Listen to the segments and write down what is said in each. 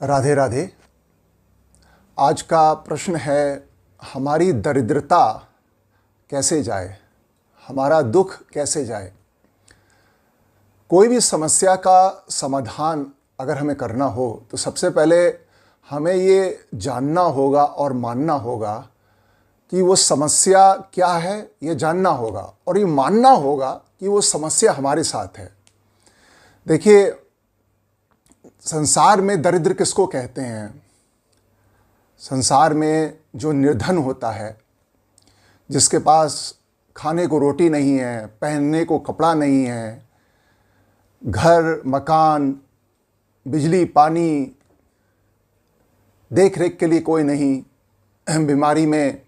राधे राधे। आज का प्रश्न है, हमारी दरिद्रता कैसे जाए, हमारा दुख कैसे जाए। कोई भी समस्या का समाधान अगर हमें करना हो तो सबसे पहले हमें ये जानना होगा और मानना होगा कि वो समस्या क्या है, ये जानना होगा और ये मानना होगा कि वो समस्या हमारे साथ है। देखिए, संसार में दरिद्र किसको कहते हैं? संसार में जो निर्धन होता है, जिसके पास खाने को रोटी नहीं है, पहनने को कपड़ा नहीं है, घर मकान, बिजली पानी, देख रेख के लिए कोई नहीं, बीमारी में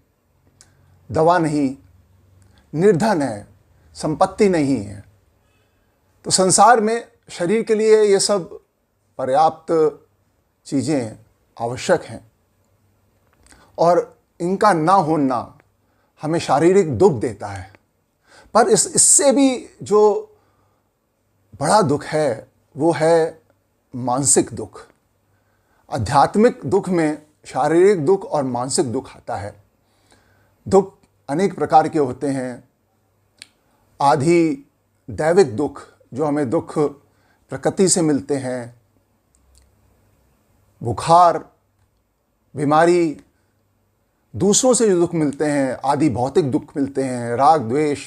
दवा नहीं, निर्धन है, संपत्ति नहीं है। तो संसार में शरीर के लिए ये सब पर्याप्त चीज़ें आवश्यक हैं और इनका ना होना हमें शारीरिक दुख देता है। पर इससे भी जो बड़ा दुख है वो है मानसिक दुख। आध्यात्मिक दुख में शारीरिक दुख और मानसिक दुख आता है। दुख अनेक प्रकार के होते हैं। आधि दैविक दुख, जो हमें दुख प्रकृति से मिलते हैं, बुखार, बीमारी, दूसरों से जो दुख मिलते हैं, आदि भौतिक दुख मिलते हैं, राग द्वेष,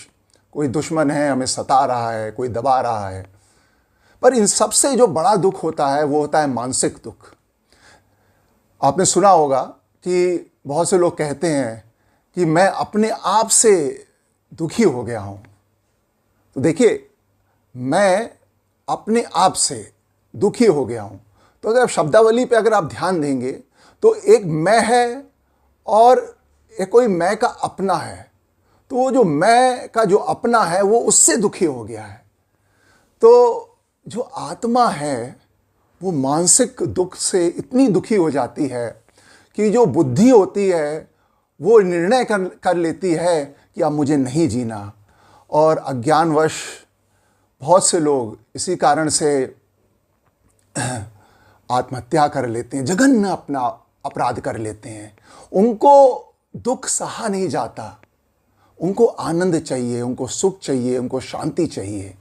कोई दुश्मन है हमें सता रहा है, कोई दबा रहा है। पर इन सब से जो बड़ा दुख होता है वो होता है मानसिक दुख। आपने सुना होगा कि बहुत से लोग कहते हैं कि मैं अपने आप से दुखी हो गया हूँ। तो देखिए, मैं अपने आप से दुखी हो गया हूँ, तो अगर शब्दावली पे अगर आप ध्यान देंगे तो एक मैं है और एक कोई मैं का अपना है। तो वो जो मैं का जो अपना है वो उससे दुखी हो गया है। तो जो आत्मा है वो मानसिक दुख से इतनी दुखी हो जाती है कि जो बुद्धि होती है वो निर्णय कर लेती है कि अब मुझे नहीं जीना। और अज्ञानवश बहुत से लोग इसी कारण से आत्महत्या कर लेते हैं, जघन्य अपना अपराध कर लेते हैं। उनको दुख सहा नहीं जाता, उनको आनंद चाहिए, उनको सुख चाहिए, उनको शांति चाहिए।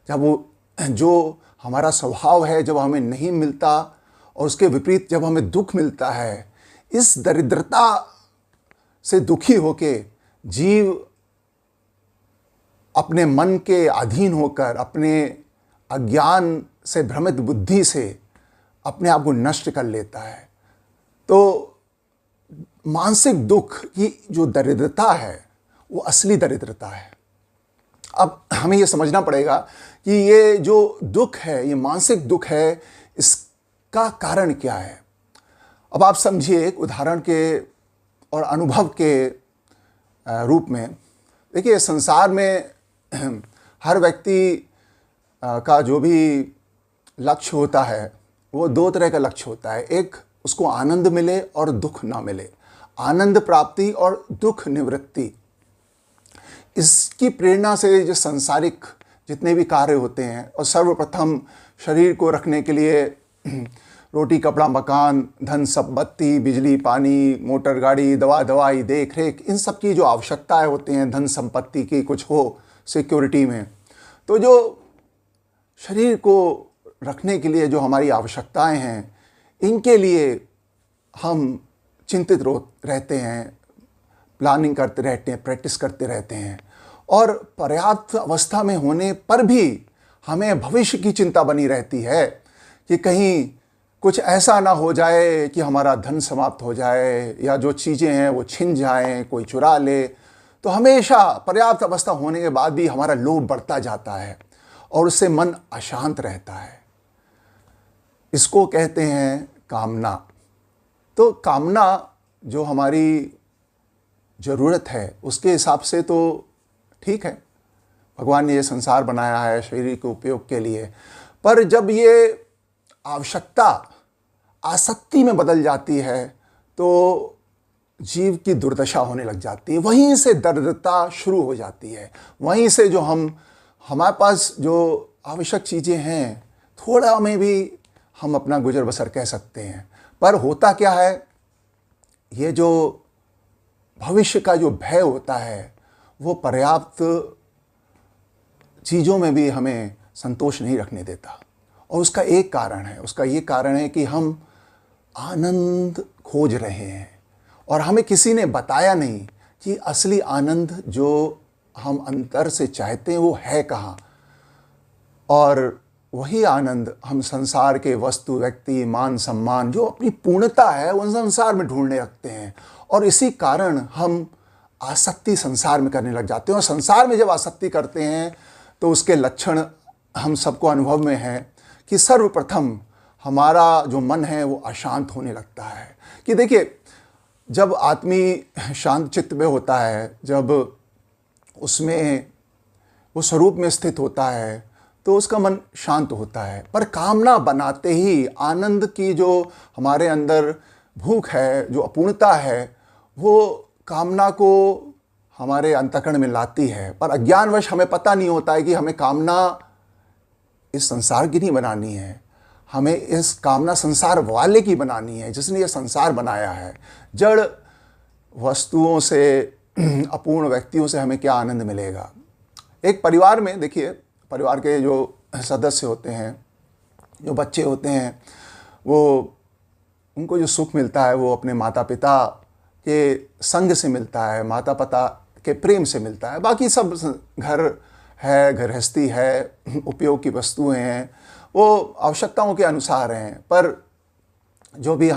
जब वो जो हमारा स्वभाव है जब हमें नहीं मिलता और उसके विपरीत जब हमें दुख मिलता है, इस दरिद्रता से दुखी होके जीव अपने मन के अधीन होकर, अपने अज्ञान से भ्रमित बुद्धि से अपने आप को नष्ट कर लेता है। तो मानसिक दुख की जो दरिद्रता है वो असली दरिद्रता है। अब हमें ये समझना पड़ेगा कि ये जो दुख है, ये मानसिक दुख है, इसका कारण क्या है। अब आप समझिए, एक उदाहरण के और अनुभव के रूप में देखिए, संसार में हर व्यक्ति का जो भी लक्ष्य होता है वो दो तरह का लक्ष्य होता है। एक, उसको आनंद मिले और दुख ना मिले, आनंद प्राप्ति और दुख निवृत्ति। इसकी प्रेरणा से जो सांसारिक जितने भी कार्य होते हैं, और सर्वप्रथम शरीर को रखने के लिए रोटी कपड़ा मकान, धन संपत्ति, बिजली पानी, मोटर गाड़ी, दवा दवाई, देख रेख, इन सब की जो आवश्यकताएं होती हैं, धन संपत्ति की कुछ हो सिक्योरिटी में, तो जो शरीर को रखने के लिए जो हमारी आवश्यकताएं हैं, इनके लिए हम चिंतित रहते हैं, प्लानिंग करते रहते हैं, प्रैक्टिस करते रहते हैं। और पर्याप्त अवस्था में होने पर भी हमें भविष्य की चिंता बनी रहती है कि कहीं कुछ ऐसा ना हो जाए कि हमारा धन समाप्त हो जाए, या जो चीज़ें हैं वो छिन जाएं, कोई चुरा ले। तो हमेशा पर्याप्त अवस्था होने के बाद भी हमारा लोभ बढ़ता जाता है और उससे मन अशांत रहता है। इसको कहते हैं कामना। तो कामना जो हमारी ज़रूरत है उसके हिसाब से तो ठीक है, भगवान ने ये संसार बनाया है शरीर के उपयोग के लिए। पर जब ये आवश्यकता आसक्ति में बदल जाती है तो जीव की दुर्दशा होने लग जाती है। वहीं से दरिद्रता शुरू हो जाती है। वहीं से जो हमारे पास जो आवश्यक चीज़ें हैं, थोड़ा में भी हम अपना गुजर बसर कह सकते हैं। पर होता क्या है, ये जो भविष्य का जो भय होता है वो पर्याप्त चीज़ों में भी हमें संतोष नहीं रखने देता। और उसका एक कारण है, उसका ये कारण है कि हम आनंद खोज रहे हैं और हमें किसी ने बताया नहीं कि असली आनंद जो हम अंतर से चाहते हैं वो है कहाँ। और वही आनंद हम संसार के वस्तु, व्यक्ति, मान सम्मान, जो अपनी पूर्णता है उन संसार में ढूंढने लगते हैं। और इसी कारण हम आसक्ति संसार में करने लग जाते हैं। और संसार में जब आसक्ति करते हैं तो उसके लक्षण हम सबको अनुभव में है कि सर्वप्रथम हमारा जो मन है वो अशांत होने लगता है। कि देखिए, जब आदमी शांत चित्त में होता है, जब उसमें वो स्वरूप में स्थित होता है, तो उसका मन शांत होता है। पर कामना बनाते ही आनंद की जो हमारे अंदर भूख है, जो अपूर्णता है, वो कामना को हमारे अंतःकरण में लाती है। पर अज्ञानवश हमें पता नहीं होता है कि हमें कामना इस संसार की नहीं बनानी है, हमें इस कामना संसार वाले की बनानी है जिसने ये संसार बनाया है। जड़ वस्तुओं से, अपूर्ण व्यक्तियों से हमें क्या आनंद मिलेगा। एक परिवार में देखिए, परिवार के जो सदस्य होते हैं, जो बच्चे होते हैं, वो उनको जो सुख मिलता है वो अपने माता पिता के संग से मिलता है, माता पिता के प्रेम से मिलता है। बाकी सब घर है, गृहस्थी है, उपयोग की वस्तुएं हैं, वो आवश्यकताओं के अनुसार हैं। पर जो भी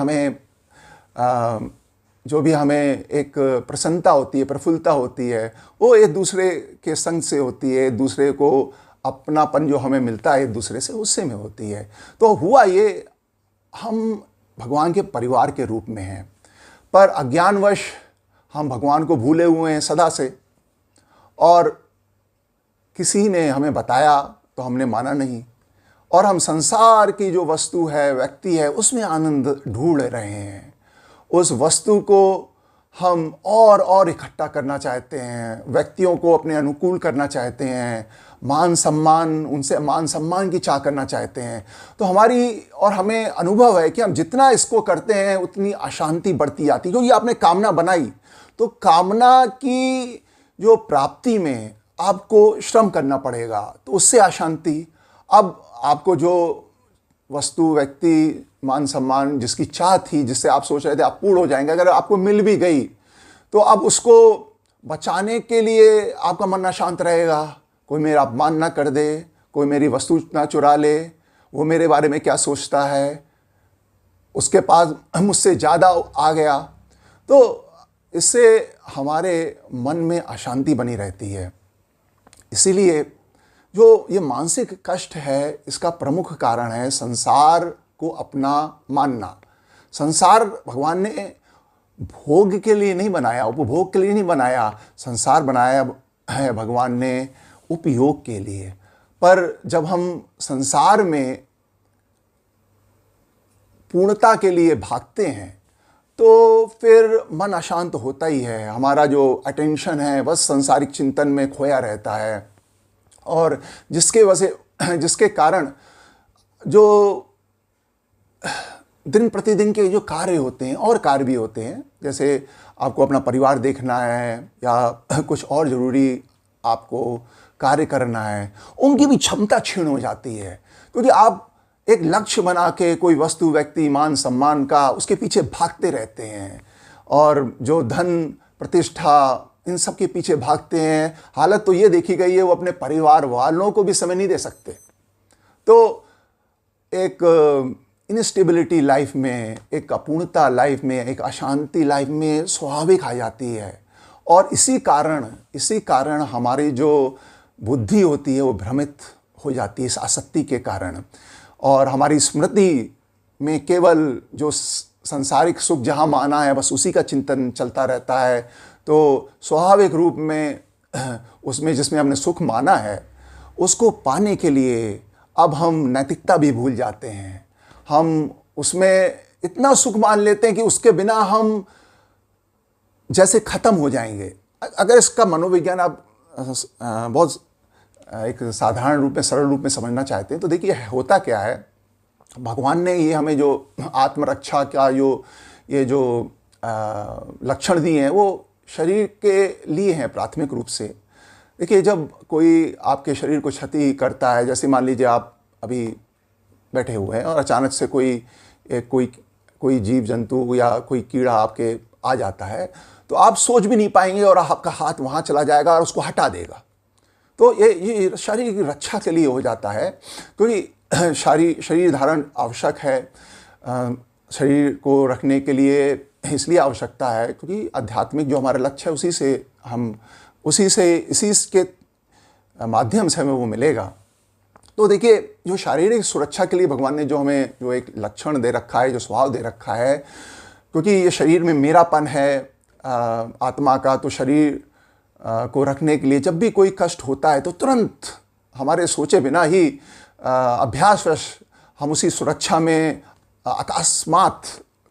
हमें एक प्रसन्नता होती है, प्रफुल्लता होती है, वो एक दूसरे के संग से होती है। एक दूसरे को अपनापन जो हमें मिलता है एक दूसरे से, उससे में होती है। तो हुआ ये, हम भगवान के परिवार के रूप में हैं, पर अज्ञानवश हम भगवान को भूले हुए हैं सदा से। और किसी ने हमें बताया तो हमने माना नहीं, और हम संसार की जो वस्तु है, व्यक्ति है, उसमें आनंद ढूंढ रहे हैं। उस वस्तु को हम और इकट्ठा करना चाहते हैं, व्यक्तियों को अपने अनुकूल करना चाहते हैं, मान सम्मान, उनसे मान सम्मान की चाह करना चाहते हैं। तो हमें अनुभव है कि हम जितना इसको करते हैं उतनी अशांति बढ़ती जाती है। क्योंकि आपने कामना बनाई, तो कामना की जो प्राप्ति में आपको श्रम करना पड़ेगा, तो उससे अशांति। अब आपको जो वस्तु, व्यक्ति, मान सम्मान जिसकी चाह थी, जिससे आप सोच रहे थे आप पूर्ण हो जाएंगे, अगर आपको मिल भी गई तो अब उसको बचाने के लिए आपका मन अशांत रहेगा। कोई मेरा अपमान ना कर दे, कोई मेरी वस्तु ना चुरा ले, वो मेरे बारे में क्या सोचता है, उसके पास मुझसे ज़्यादा आ गया। तो इससे हमारे मन में अशांति बनी रहती है। इसीलिए जो ये मानसिक कष्ट है, इसका प्रमुख कारण है संसार को अपना मानना। संसार भगवान ने भोग के लिए नहीं बनाया, उपभोग के लिए नहीं बनाया। संसार बनाया है भगवान ने उपयोग के लिए। पर जब हम संसार में पूर्णता के लिए भागते हैं तो फिर मन अशांत होता ही है। हमारा जो अटेंशन है बस संसारिक चिंतन में खोया रहता है, और जिसके कारण जो दिन प्रतिदिन के जो कार्य होते हैं, और कार्य भी होते हैं, जैसे आपको अपना परिवार देखना है या कुछ और ज़रूरी आपको कार्य करना है, उनकी भी क्षमता क्षीण हो जाती है। क्योंकि आप एक लक्ष्य बना के कोई वस्तु, व्यक्ति, मान सम्मान का उसके पीछे भागते रहते हैं, और जो धन, प्रतिष्ठा, इन सब के पीछे भागते हैं। हालत तो ये देखी गई है वो अपने परिवार वालों को भी समय नहीं दे सकते। तो एक इनस्टेबिलिटी लाइफ में, एक अपूर्णता लाइफ में, एक अशांति लाइफ में स्वाभाविक आ जाती है। और इसी कारण हमारी जो बुद्धि होती है वो भ्रमित हो जाती है इस आसक्ति के कारण। और हमारी स्मृति में केवल जो सांसारिक सुख जहाँ माना है बस उसी का चिंतन चलता रहता है। तो स्वाभाविक रूप में उसमें जिसमें हमने सुख माना है उसको पाने के लिए अब हम नैतिकता भी भूल जाते हैं। हम उसमें इतना सुख मान लेते हैं कि उसके बिना हम जैसे ख़त्म हो जाएंगे। अगर इसका मनोविज्ञान आप बहुत एक साधारण रूप में, सरल रूप में समझना चाहते हैं तो देखिए होता क्या है, भगवान ने ये हमें जो आत्मरक्षा का ये जो लक्षण दिए हैं वो शरीर के लिए हैं प्राथमिक रूप से। देखिए, जब कोई आपके शरीर को क्षति करता है, जैसे मान लीजिए आप अभी बैठे हुए हैं और अचानक से कोई जीव जंतु या कोई कीड़ा आपके आ जाता है, तो आप सोच भी नहीं पाएंगे और आपका हाथ वहाँ चला जाएगा और उसको हटा देगा। तो ये शरीर की रक्षा के लिए हो जाता है, क्योंकि शरीर धारण आवश्यक है। शरीर को रखने के लिए इसलिए आवश्यकता है क्योंकि आध्यात्मिक जो हमारा लक्ष्य है इसी के माध्यम से हमें वो मिलेगा। तो देखिए, जो शारीरिक सुरक्षा के लिए भगवान ने जो हमें जो एक लक्षण दे रखा है, जो स्वभाव दे रखा है, क्योंकि ये शरीर में मेरापन है आत्मा का, तो शरीर को रखने के लिए जब भी कोई कष्ट होता है तो तुरंत हमारे सोचे बिना ही अभ्यासवश हम उसी सुरक्षा में अकस्मात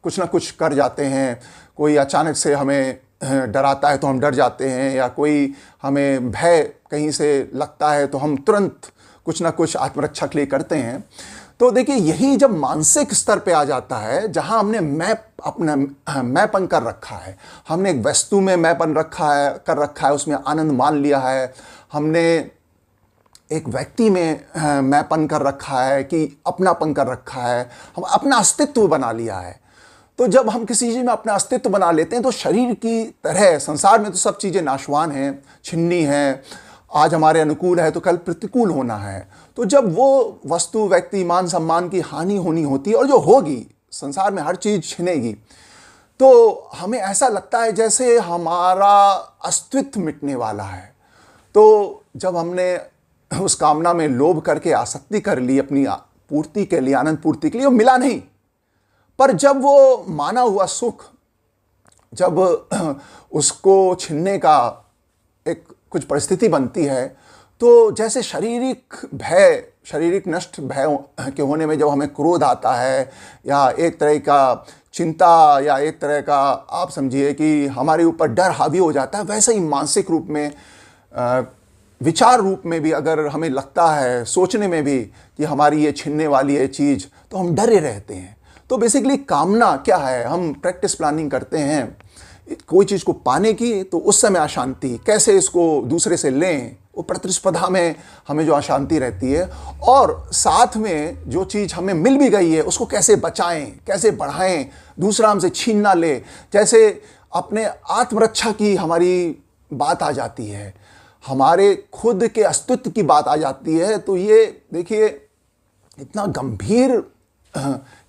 कुछ ना कुछ कर जाते हैं। कोई अचानक से हमें डराता है तो हम डर जाते हैं, या कोई हमें भय कहीं से लगता है तो हम तुरंत कुछ ना कुछ आत्मरक्षा के लिए करते हैं। तो देखिए, यही जब मानसिक स्तर पे आ जाता है, जहां हमने मैंपन कर रखा है, हमने एक वस्तु में मैंपन कर रखा है, उसमें आनंद मान लिया है, हमने एक व्यक्ति में मैंपन कर रखा है कि अपनापन कर रखा है, हम अपना अस्तित्व बना लिया है। तो जब हम किसी चीज़ में अपना अस्तित्व बना लेते हैं तो शरीर की तरह संसार में तो सब चीज़ें नाशवान हैं, छिन्नी हैं, आज हमारे अनुकूल है तो कल प्रतिकूल होना है। तो जब वो वस्तु, व्यक्ति, मान सम्मान की हानि होनी होती है, और जो होगी, संसार में हर चीज़ छिनेगी, तो हमें ऐसा लगता है जैसे हमारा अस्तित्व मिटने वाला है। तो जब हमने उस कामना में लोभ करके आसक्ति कर ली अपनी पूर्ति के लिए, आनंद पूर्ति के लिए, वो मिला नहीं। पर जब वो माना हुआ सुख, जब उसको छीनने का एक कुछ परिस्थिति बनती है, तो जैसे शारीरिक नष्ट भय के होने में जब हमें क्रोध आता है, या एक तरह का चिंता, या एक तरह का आप समझिए कि हमारे ऊपर डर हावी हो जाता है, वैसे ही मानसिक रूप में, विचार रूप में भी अगर हमें लगता है, सोचने में भी कि हमारी ये छीनने वाली है चीज़, तो हम डरे रहते हैं। तो बेसिकली कामना क्या है, हम प्रैक्टिस प्लानिंग करते हैं कोई चीज़ को पाने की, तो उस समय अशांति, कैसे इसको दूसरे से लें, वो प्रतिस्पर्धा में हमें जो अशांति रहती है, और साथ में जो चीज़ हमें मिल भी गई है उसको कैसे बचाएं, कैसे बढ़ाएं, दूसरा हमसे छीन ना ले, जैसे अपने आत्मरक्षा की हमारी बात आ जाती है, हमारे खुद के अस्तित्व की बात आ जाती है। तो ये देखिए, इतना गंभीर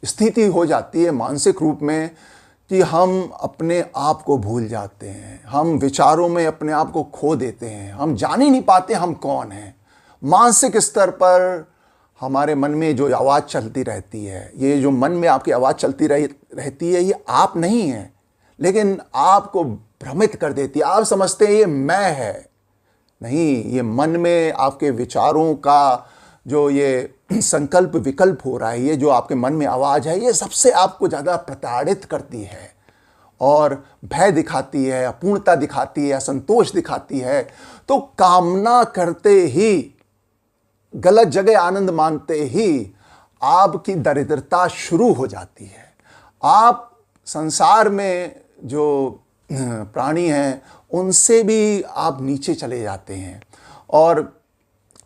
स्थिति हो जाती है मानसिक रूप में कि हम अपने आप को भूल जाते हैं, हम विचारों में अपने आप को खो देते हैं, हम जान ही नहीं पाते हम कौन हैं। मानसिक स्तर पर हमारे मन में जो आवाज़ चलती रहती है, ये जो मन में आपकी आवाज़ चलती रहती है, ये आप नहीं है, लेकिन आपको भ्रमित कर देती है। आप समझते हैं ये मैं है, नहीं, ये मन में आपके विचारों का जो ये संकल्प विकल्प हो रहा है, ये जो आपके मन में आवाज़ है, ये सबसे आपको ज़्यादा प्रताड़ित करती है और भय दिखाती है, अपूर्णता दिखाती है, असंतोष दिखाती है। तो कामना करते ही, गलत जगह आनंद मानते ही आपकी दरिद्रता शुरू हो जाती है। आप संसार में जो प्राणी हैं उनसे भी आप नीचे चले जाते हैं, और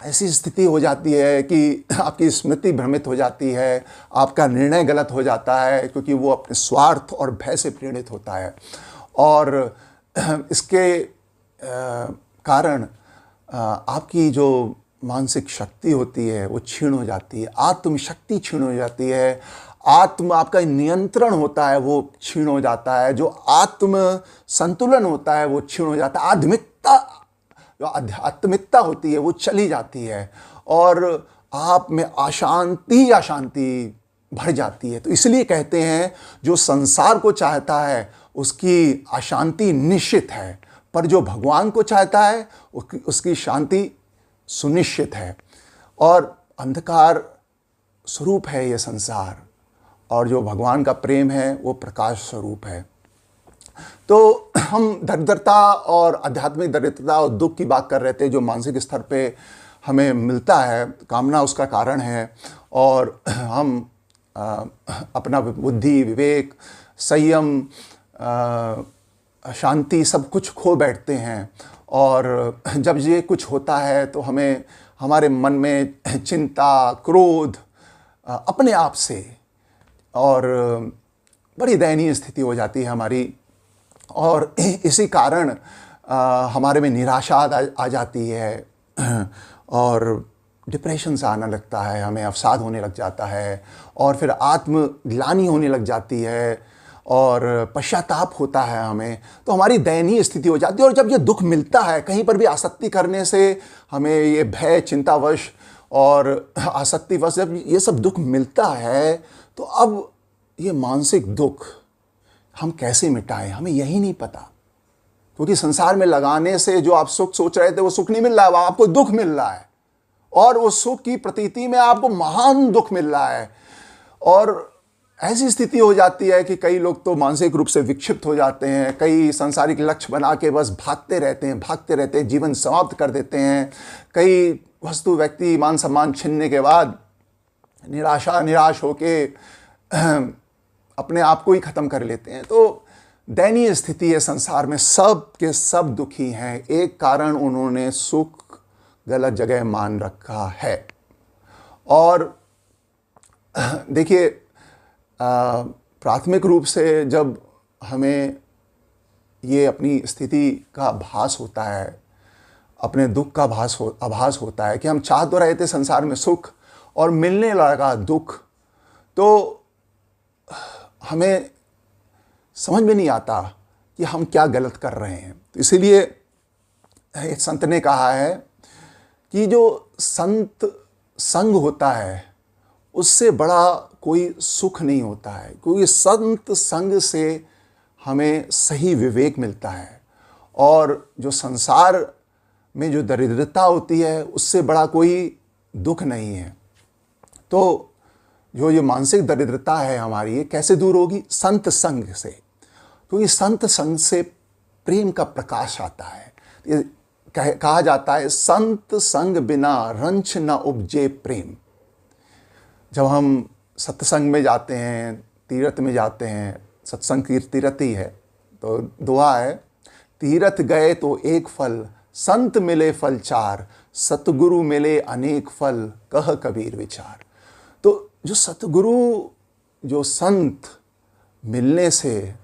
ऐसी स्थिति हो जाती है कि आपकी स्मृति भ्रमित हो जाती है, आपका निर्णय गलत हो जाता है, क्योंकि वो अपने स्वार्थ और भय से प्रेरित होता है, और इसके कारण आपकी जो मानसिक शक्ति होती है वो क्षीण हो जाती है, आत्मशक्ति क्षीण हो जाती है, आपका नियंत्रण होता है वो क्षीण हो जाता है, जो आत्म संतुलन होता है वो क्षीण हो जाता है, जो आध्यात्मिकता होती है वो चली जाती है, और आप में अशांति भर जाती है। तो इसलिए कहते हैं जो संसार को चाहता है उसकी अशांति निश्चित है, पर जो भगवान को चाहता है उसकी शांति सुनिश्चित है। और अंधकार स्वरूप है ये संसार, और जो भगवान का प्रेम है वो प्रकाश स्वरूप है। तो हम दरिद्रता और आध्यात्मिक दरिद्रता और दुख की बात कर रहे थे, जो मानसिक स्तर पे हमें मिलता है, कामना उसका कारण है, और हम अपना बुद्धि, विवेक, संयम, शांति सब कुछ खो बैठते हैं। और जब ये कुछ होता है तो हमें हमारे मन में चिंता, क्रोध अपने आप से, और बड़ी दयनीय स्थिति हो जाती है हमारी। और इसी कारण हमारे में निराशा आ जाती है और डिप्रेशन सा आना लगता है, हमें अवसाद होने लग जाता है, और फिर आत्मग्लानि होने लग जाती है और पश्चाताप होता है हमें। तो हमारी दयनीय स्थिति हो जाती है। और जब ये दुख मिलता है, कहीं पर भी आसक्ति करने से हमें ये भय, चिंतावश और आसक्तिवश जब ये सब दुख मिलता है, तो अब ये मानसिक दुख हम कैसे मिटाएं, हमें यही नहीं पता। क्योंकि संसार में लगाने से जो आप सुख सोच रहे थे वो सुख नहीं मिल रहा है, आपको दुख मिल रहा है, और उस सुख की प्रतीति में आपको महान दुख मिल रहा है। और ऐसी स्थिति हो जाती है कि कई लोग तो मानसिक रूप से विक्षिप्त हो जाते हैं, कई सांसारिक लक्ष्य बना के बस भागते रहते हैं, जीवन समाप्त कर देते हैं। कई वस्तु, व्यक्ति, मान सम्मान छिनने के बाद निराश होके अपने आप को ही ख़त्म कर लेते हैं। तो दयनीय स्थिति है संसार में, सब के सब दुखी हैं। एक कारण उन्होंने सुख गलत जगह मान रखा है। और देखिए, प्राथमिक रूप से जब हमें ये अपनी स्थिति का आभास होता है, अपने दुख का आभास होता है कि हम चाह तो रहे थे संसार में सुख और मिलने लगा दुख, तो हमें समझ में नहीं आता कि हम क्या गलत कर रहे हैं। तो इसीलिए एक संत ने कहा है कि जो संत संग होता है उससे बड़ा कोई सुख नहीं होता है, क्योंकि संत संग से हमें सही विवेक मिलता है। और जो संसार में जो दरिद्रता होती है उससे बड़ा कोई दुख नहीं है। तो जो ये मानसिक दरिद्रता है हमारी, ये कैसे दूर होगी? संत संग से। क्योंकि संत संग से प्रेम का प्रकाश आता है। ये कहा जाता है, संत संग बिना रंच न उपजे प्रेम। जब हम सत्संग में जाते हैं, तीर्थ में जाते हैं, सत्संग तीर्थ ही है, तो दुआ है, तीर्थ गए तो एक फल, संत मिले फल चार, सतगुरु मिले अनेक फल, कह कबीर विचार। तो जो सतगुरु, जो संत मिलने से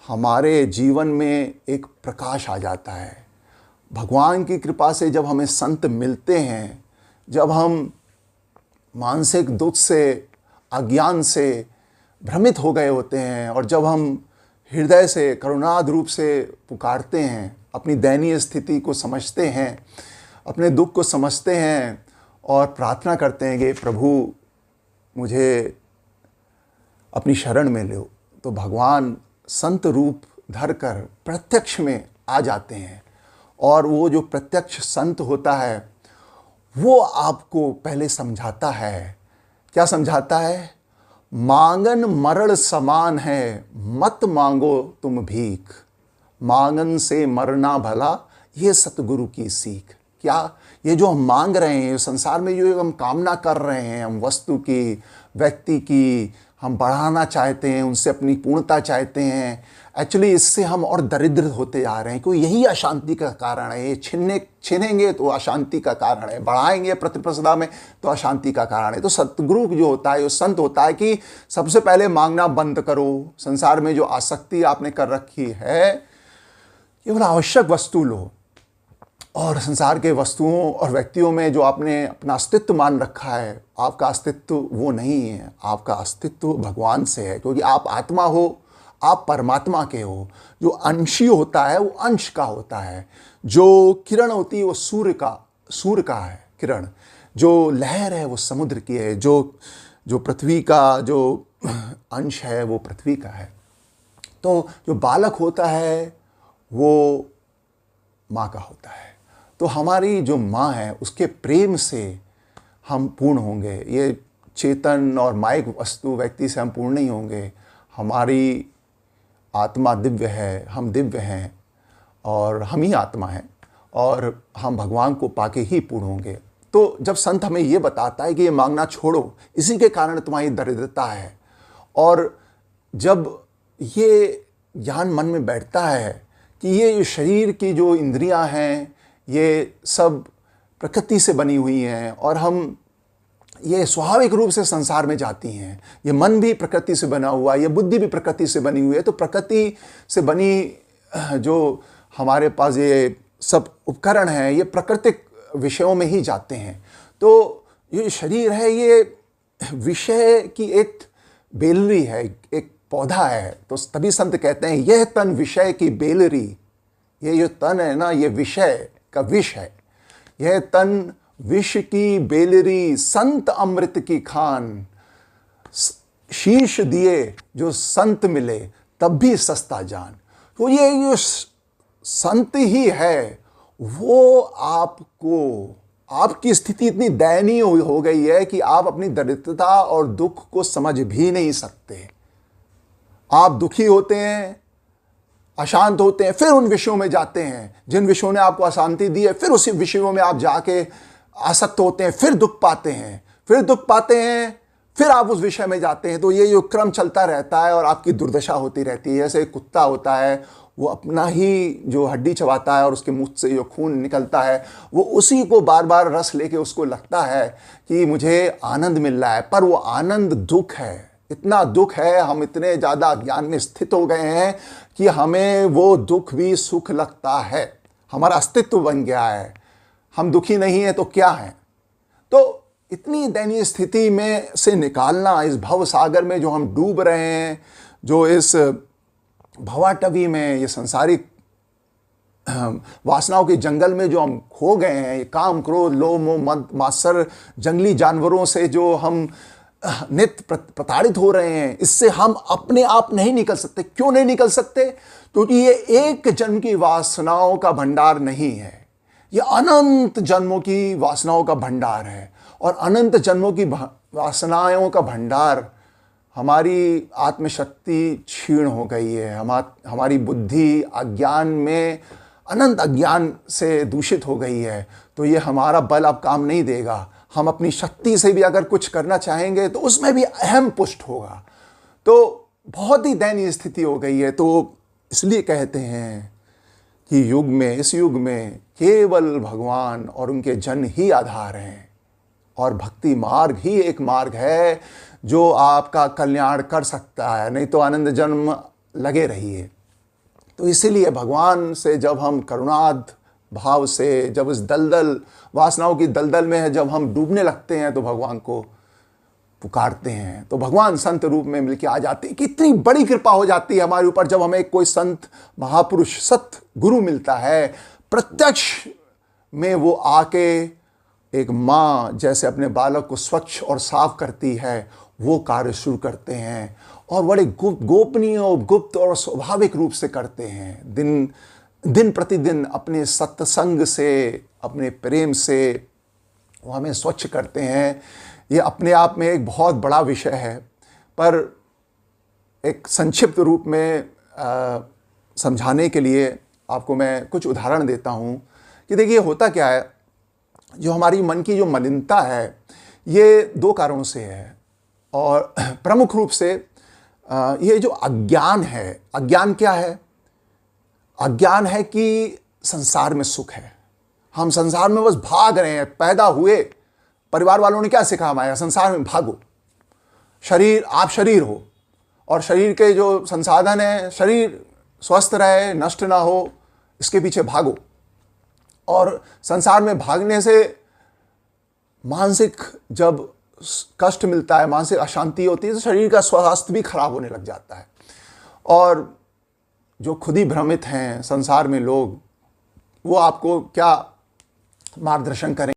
हमारे जीवन में एक प्रकाश आ जाता है। भगवान की कृपा से जब हमें संत मिलते हैं, जब हम मानसिक दुख से, अज्ञान से भ्रमित हो गए होते हैं, और जब हम हृदय से करुणाद रूप से पुकारते हैं, अपनी दयनीय स्थिति को समझते हैं, अपने दुख को समझते हैं और प्रार्थना करते हैं कि प्रभु मुझे अपनी शरण में लो, तो भगवान संत रूप धरकर प्रत्यक्ष में आ जाते हैं। और वो जो प्रत्यक्ष संत होता है वो आपको पहले समझाता है। क्या समझाता है? मांगन मरण समान है, मत मांगो तुम भीख, मांगन से मरना भला, ये सतगुरु की सीख। क्या ये जो हम मांग रहे हैं, संसार में जो हम कामना कर रहे हैं, हम वस्तु की, व्यक्ति की हम बढ़ाना चाहते हैं, उनसे अपनी पूर्णता चाहते हैं, एक्चुअली इससे हम और दरिद्र होते जा रहे हैं। क्योंकि यही अशांति का कारण है। ये छीनेंगे तो अशांति का कारण है, बढ़ाएंगे प्रतिस्पर्धा में तो अशांति का कारण है। तो सतगुरु जो होता है, जो संत होता है कि सबसे पहले मांगना बंद करो। संसार में जो आसक्ति आपने कर रखी है, केवल आवश्यक वस्तु लो, और संसार के वस्तुओं और व्यक्तियों में जो आपने अपना अस्तित्व मान रखा है, आपका अस्तित्व वो नहीं है। आपका अस्तित्व भगवान से है, क्योंकि आप आत्मा हो, आप परमात्मा के हो। जो अंशी होता है वो अंश का होता है, जो किरण होती है वो सूर्य का है किरण, जो लहर है वो समुद्र की है, जो पृथ्वी का जो अंश है वो पृथ्वी का है। तो जो बालक होता है वो माँ का होता है। तो हमारी जो माँ है उसके प्रेम से हम पूर्ण होंगे। ये चेतन और माइक वस्तु व्यक्ति से हम पूर्ण नहीं होंगे। हमारी आत्मा दिव्य है, हम दिव्य हैं, और हम ही आत्मा हैं, और हम भगवान को पाके ही पूर्ण होंगे। तो जब संत हमें ये बताता है कि ये मांगना छोड़ो, इसी के कारण तुम्हारी दरिद्रता है, और जब ये ज्ञान मन में बैठता है कि ये शरीर की जो इंद्रियां हैं ये सब प्रकृति से बनी हुई हैं और हम ये स्वाभाविक रूप से संसार में जाती हैं, ये मन भी प्रकृति से बना हुआ है, ये बुद्धि भी प्रकृति से बनी हुई है, तो प्रकृति से बनी जो हमारे पास ये सब उपकरण हैं ये प्राकृतिक विषयों में ही जाते हैं। तो ये शरीर है ये विषय की एक बेलरी है, एक पौधा है। तो तभी संत कहते हैं यह तन विषय की बेलरी, ये जो तन है ना ये विषय का विष है, यह तन विष की बेलरी संत अमृत की खान, शीश दिए जो संत मिले तब भी सस्ता जान। तो ये जो संत ही है वो आपको, आपकी स्थिति इतनी दयनीय हो गई है कि आप अपनी दरिद्रता और दुख को समझ भी नहीं सकते। आप दुखी होते हैं, अशांत होते हैं, फिर उन विषयों में जाते हैं जिन विषयों ने आपको अशांति दी है, फिर उसी विषयों में आप जाके आसक्त होते हैं, फिर दुख पाते हैं, फिर दुख पाते हैं, फिर आप उस विषय में जाते हैं। तो ये जो क्रम चलता रहता है और आपकी दुर्दशा होती रहती है। जैसे एक कुत्ता होता है, वो अपना ही जो हड्डी चबाता है और उसके मुंह से जो खून निकलता है वो उसी को बार बार रस लेके उसको लगता है कि मुझे आनंद मिल रहा है, पर वो आनंद दुख है। इतना दुख है, हम इतने ज़्यादा अज्ञान में स्थित हो गए हैं कि हमें वो दुख भी सुख लगता है, हमारा अस्तित्व बन गया है। हम दुखी नहीं हैं तो क्या है। तो इतनी दयनीय स्थिति में से निकालना, इस भव सागर में जो हम डूब रहे हैं, जो इस भवाटवी में, ये सांसारिक वासनाओं के जंगल में जो हम खो गए हैं, ये काम क्रोध लोभ मोह मद मात्सर्य जंगली जानवरों से जो हम नित्य प्रताड़ित हो रहे हैं, इससे हम अपने आप नहीं निकल सकते। क्यों नहीं निकल सकते? क्योंकि ये एक जन्म की वासनाओं का भंडार नहीं है, ये अनंत जन्मों की वासनाओं का भंडार है। और अनंत जन्मों की वासनाओं का भंडार, हमारी आत्मशक्ति क्षीण हो गई है, हमारी बुद्धि अज्ञान में, अनंत अज्ञान से दूषित हो गई है। तो ये हमारा बल अब काम नहीं देगा। हम अपनी शक्ति से भी अगर कुछ करना चाहेंगे तो उसमें भी अहम पुष्ट होगा। तो बहुत ही दयनीय स्थिति हो गई है। तो इसलिए कहते हैं कि युग में, इस युग में केवल भगवान और उनके जन ही आधार हैं, और भक्ति मार्ग ही एक मार्ग है जो आपका कल्याण कर सकता है, नहीं तो आनंद जन्म लगे रहिए। तो इसीलिए भगवान से जब हम करुणाद भाव से, जब इस दलदल वासनाओं की दलदल में है, जब हम डूबने लगते हैं तो भगवान को पुकारते हैं, तो भगवान संत रूप में मिलके आ जाते हैं। कितनी बड़ी कृपा हो जाती है हमारे ऊपर जब हमें कोई संत महापुरुष सत गुरु मिलता है। प्रत्यक्ष में वो आके एक माँ जैसे अपने बालक को स्वच्छ और साफ करती है, वो कार्य शुरू करते हैं, और बड़े गोपनीय और गुप्त और स्वाभाविक रूप से करते हैं। दिन प्रतिदिन अपने सत्संग से, अपने प्रेम से वो हमें स्वच्छ करते हैं। ये अपने आप में एक बहुत बड़ा विषय है, पर एक संक्षिप्त रूप में समझाने के लिए आपको मैं कुछ उदाहरण देता हूँ कि देखिए होता क्या है। जो हमारी मन की जो मलिनता है ये दो कारणों से है, और प्रमुख रूप से ये जो अज्ञान है। अज्ञान क्या है? अज्ञान है कि संसार में सुख है, हम संसार में बस भाग रहे हैं। पैदा हुए, परिवार वालों ने क्या सिखाया हमारे, संसार में भागो। शरीर, आप शरीर हो, और शरीर के जो संसाधन है, शरीर स्वस्थ रहे, नष्ट ना हो, इसके पीछे भागो। और संसार में भागने से मानसिक जब कष्ट मिलता है, मानसिक अशांति होती है, तो शरीर का स्वास्थ्य भी खराब होने लग जाता है। और जो खुद ही भ्रमित हैं संसार में लोग, वो आपको क्या मार्गदर्शन करें।